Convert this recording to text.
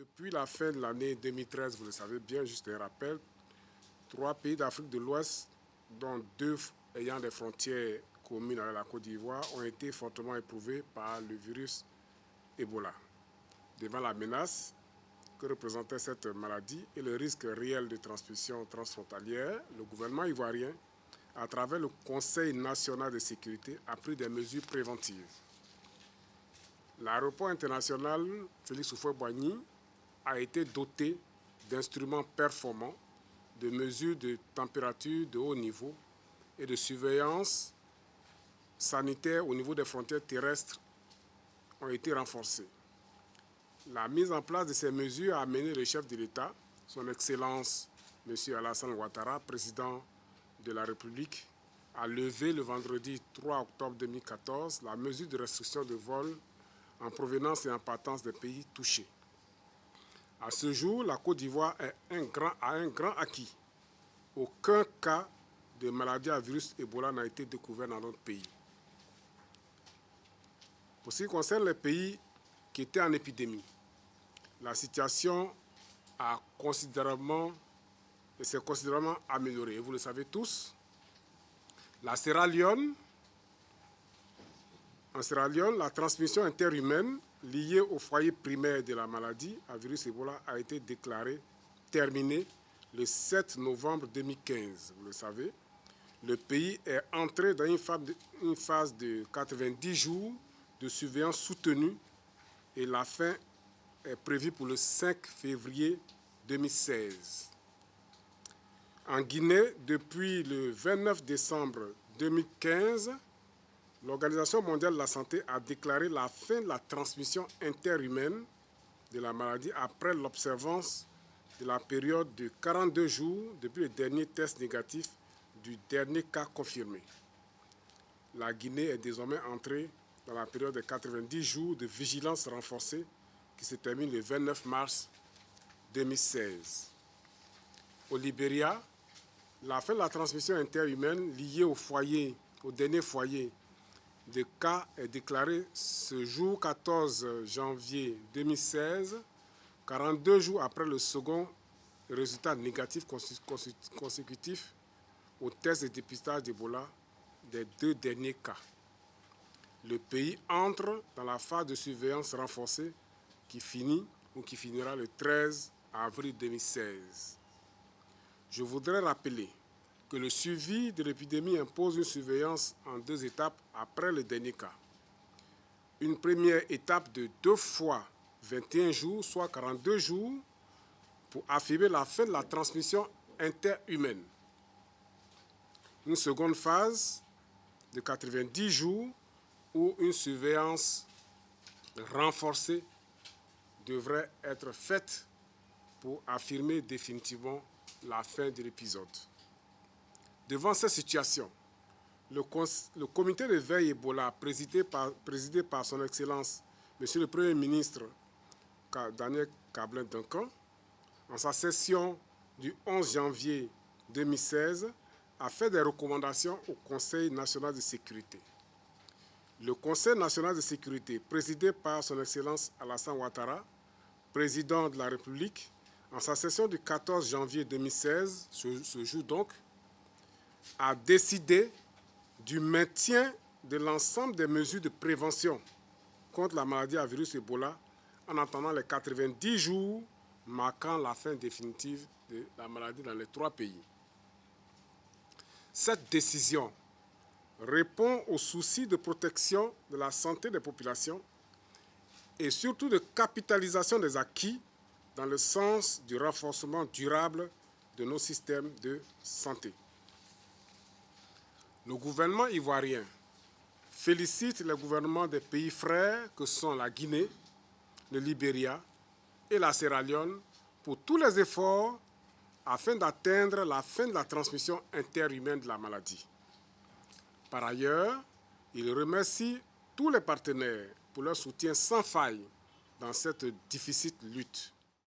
Depuis la fin de l'année 2013, vous le savez bien, juste un rappel, 3 pays d'Afrique de l'Ouest, dont 2 ayant des frontières communes avec la Côte d'Ivoire, ont été fortement éprouvés par le virus Ebola. Devant la menace que représentait cette maladie et le risque réel de transmission transfrontalière, le gouvernement ivoirien, à travers le Conseil national de sécurité, a pris des mesures préventives. L'aéroport international Félix Houphouët-Boigny a été doté d'instruments performants, de mesures de température de haut niveau et de surveillance sanitaire au niveau des frontières terrestres ont été renforcées. La mise en place de ces mesures a amené le chef de l'État, son Excellence M. Alassane Ouattara, président de la République, à lever le vendredi 3 octobre 2014 la mesure de restriction de vol en provenance et en partance des pays touchés. À ce jour, la Côte d'Ivoire a un grand acquis. Aucun cas de maladie à virus Ebola n'a été découvert dans notre pays. Pour ce qui concerne les pays qui étaient en épidémie, la situation s'est considérablement améliorée. Vous le savez tous, en Sierra Leone, la transmission interhumaine liée au foyer primaire de la maladie à virus Ebola a été déclarée terminée le 7 novembre 2015. Vous le savez, le pays est entré dans une phase de 90 jours de surveillance soutenue et la fin est prévue pour le 5 février 2016. En Guinée, depuis le 29 décembre 2015, l'Organisation mondiale de la santé a déclaré la fin de la transmission interhumaine de la maladie après l'observance de la période de 42 jours depuis le dernier test négatif du dernier cas confirmé. La Guinée est désormais entrée dans la période de 90 jours de vigilance renforcée qui se termine le 29 mars 2016. Au Libéria, la fin de la transmission interhumaine liée au dernier foyer de cas est déclarée ce jour 14 janvier 2016, 42 jours après le second résultat négatif consécutif au test de dépistage d'Ebola des 2 derniers cas. Le pays entre dans la phase de surveillance renforcée qui finira le 13 avril 2016. Je voudrais rappeler que le suivi de l'épidémie impose une surveillance en 2 étapes après le dernier cas. Une première étape de 2 fois 21 jours, soit 42 jours, pour affirmer la fin de la transmission interhumaine. Une seconde phase de 90 jours où une surveillance renforcée devrait être faite pour affirmer définitivement la fin de l'épisode. Devant cette situation, le comité de veille Ebola, présidé par son Excellence, M. le Premier ministre Daniel Cablin-Duncan, en sa session du 11 janvier 2016, a fait des recommandations au Conseil national de sécurité. Le Conseil national de sécurité, présidé par son Excellence Alassane Ouattara, président de la République, en sa session du 14 janvier 2016, ce jour donc, a décidé du maintien de l'ensemble des mesures de prévention contre la maladie à virus Ebola en attendant les 90 jours marquant la fin définitive de la maladie dans les 3 pays. Cette décision répond aux soucis de protection de la santé des populations et surtout de capitalisation des acquis dans le sens du renforcement durable de nos systèmes de santé. Le gouvernement ivoirien félicite les gouvernements des pays frères que sont la Guinée, le Libéria et la Sierra Leone pour tous les efforts afin d'atteindre la fin de la transmission interhumaine de la maladie. Par ailleurs, il remercie tous les partenaires pour leur soutien sans faille dans cette difficile lutte.